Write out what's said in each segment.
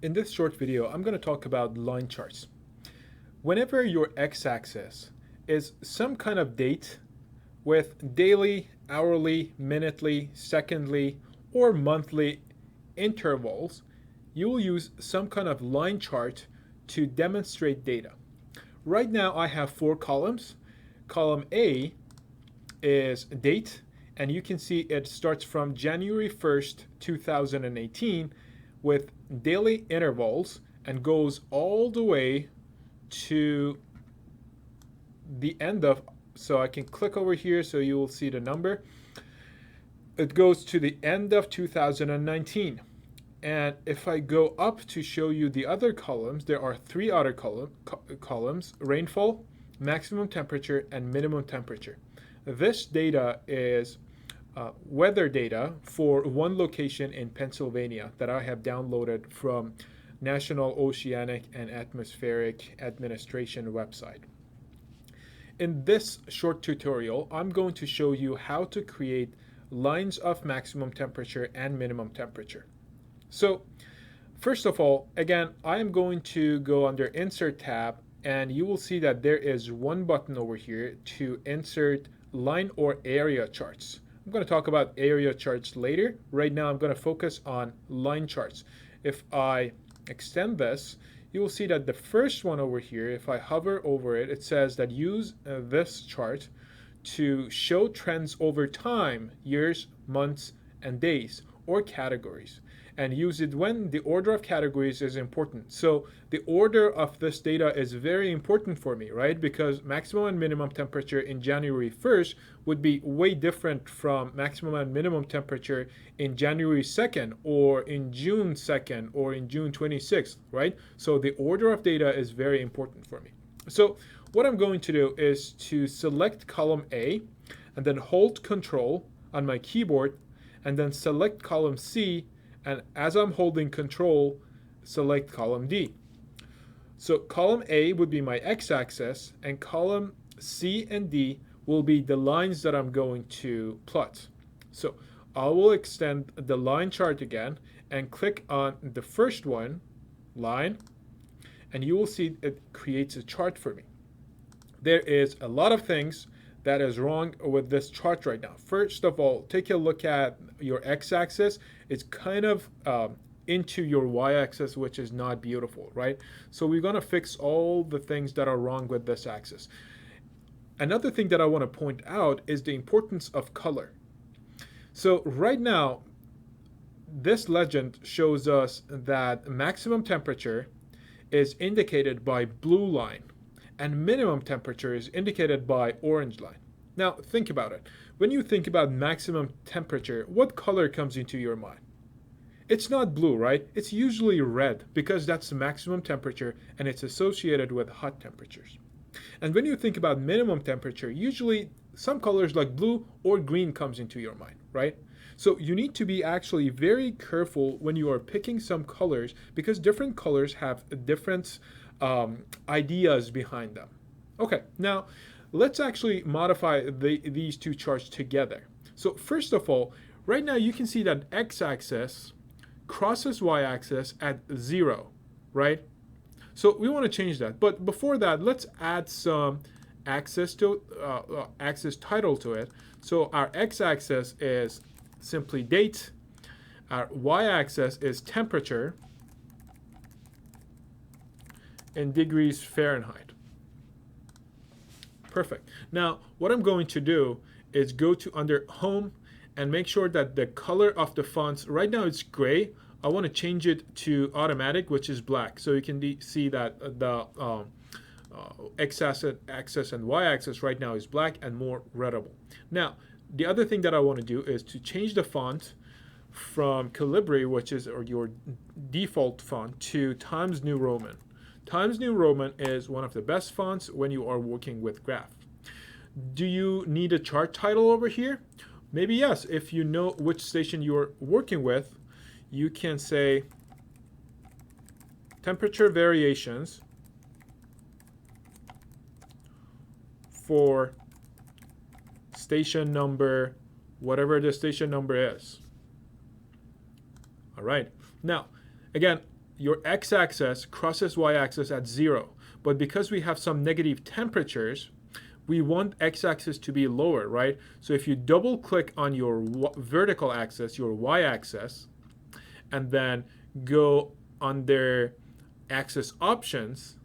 In this short video, I'm going to talk about line charts. Whenever your x-axis is some kind of date with daily, hourly, minutely, secondly, or monthly intervals, you will use some kind of line chart to demonstrate data. Right now I have 4 columns. Column A is date, and you can see it starts from January 1st, 2018 with daily intervals and goes all the way to the end of, so I can click over here so you will see the number. It goes to the end of 2019. And if I go up to show you the other columns, there are 3 other columns: rainfall, maximum temperature, and minimum temperature. This data is weather data for one location in Pennsylvania that I have downloaded from National Oceanic and Atmospheric Administration website. In this short tutorial, I'm going to show you how to create lines of maximum temperature and minimum temperature. So first of all, again, I am going to go under Insert tab, and you will see that there is one button over here to insert line or area charts. I'm going to talk about area charts later. Right now I'm going to focus on line charts. If I extend this, you will see that the first one over here, if I hover over it, it says that use this chart to show trends over time, years, months, and days, or categories, and use it when the order of categories is important. So the order of this data is very important for me, right? Because maximum and minimum temperature in January 1st would be way different from maximum and minimum temperature in January 2nd or in June 2nd or in June 26th, right? So the order of data is very important for me. So what I'm going to do is to select column A and then hold Control on my keyboard and then select column C, and as I'm holding Control, select column D. So column A would be my x-axis, and column C and D will be the lines that I'm going to plot. So I will extend the line chart again and click on the first one, line, and you will see it creates a chart for me. There is a lot of things that is wrong with this chart right now. First of all, take a look at your x-axis. It's kind of into your y-axis, which is not beautiful, right? So we're going to fix all the things that are wrong with this axis. Another thing that I want to point out is the importance of color. So right now, this legend shows us that maximum temperature is indicated by blue line, and minimum temperature is indicated by orange line. Now think about it. When you think about maximum temperature, what color comes into your mind? It's not blue, right? It's usually red, because that's the maximum temperature and it's associated with hot temperatures. And when you think about minimum temperature, usually some colors like blue or green comes into your mind, right? So you need to be actually very careful when you are picking some colors, because different colors have different ideas behind them. Okay, now let's actually modify these two charts together. So first of all, right now you can see that x-axis crosses y-axis at 0, right? So we want to change that. But before that, let's add some axis title to it. So our x-axis is simply date. Our y-axis is temperature in degrees Fahrenheit. Perfect. Now, what I'm going to do is go to under Home and make sure that the color of the fonts, right now it's gray. I want to change it to automatic, which is black. So you can see that the x-axis and y-axis right now is black and more readable. Now, the other thing that I want to do is to change the font from Calibri, which is your default font, to Times New Roman. Times New Roman is one of the best fonts when you are working with graph. Do you need a chart title over here? Maybe yes. If you know which station you're working with, you can say temperature variations for station number, whatever the station number is. All right. Now, again, your x-axis crosses y-axis at 0. But because we have some negative temperatures, we want x-axis to be lower, right? So if you double click on your vertical axis, your y-axis, and then go under axis options,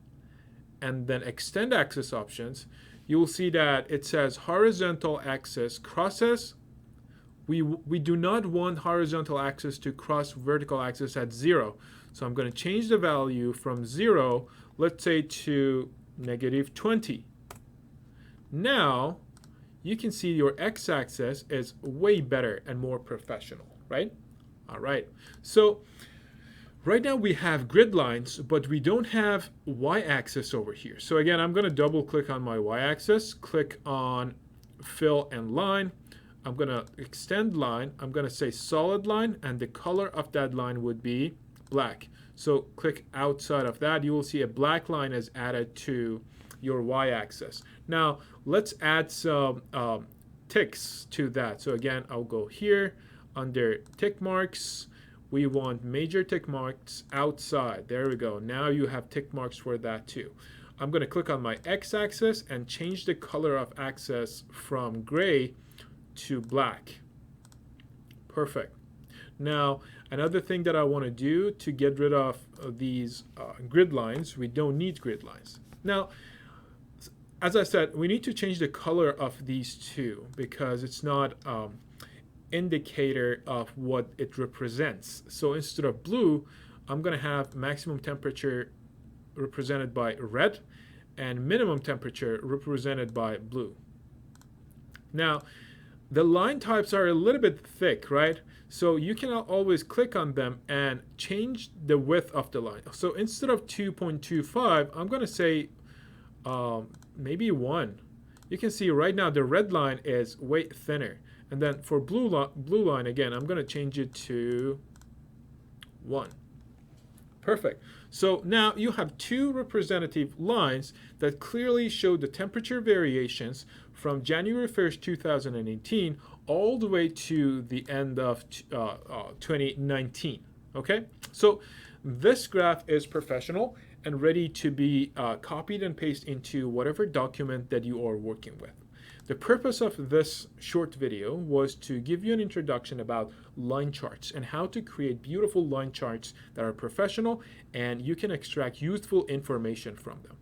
and then extend axis options, you will see that it says horizontal axis crosses. We do not want horizontal axis to cross vertical axis at 0. So I'm going to change the value from 0, let's say, to -20. Now you can see your x-axis is way better and more professional, right? All right. So right now we have grid lines, but we don't have y-axis over here. So again, I'm going to double click on my y-axis, click on fill and line. I'm going to extend line. I'm going to say solid line, and the color of that line would be black. So click outside of that. You will see a black line is added to your y-axis. Now let's add some ticks to that. So again, I'll go here under tick marks. We want major tick marks outside. There we go. Now you have tick marks for that too. I'm going to click on my x-axis and change the color of axis from gray to black. Perfect. Now, another thing that I want to do to get rid of these grid lines, we don't need grid lines. Now, as I said, we need to change the color of these two because it's not indicator of what it represents. So instead of blue, I'm going to have maximum temperature represented by red and minimum temperature represented by blue. Now, the line types are a little bit thick, right? So you can always click on them and change the width of the line. So instead of 2.25, I'm going to say maybe 1. You can see right now the red line is way thinner. And then for blue line, again, I'm going to change it to 1. Perfect. So now you have two representative lines that clearly show the temperature variations from January 1st, 2018 all the way to the end of 2019. Okay? So this graph is professional and ready to be copied and pasted into whatever document that you are working with. The purpose of this short video was to give you an introduction about line charts and how to create beautiful line charts that are professional and you can extract useful information from them.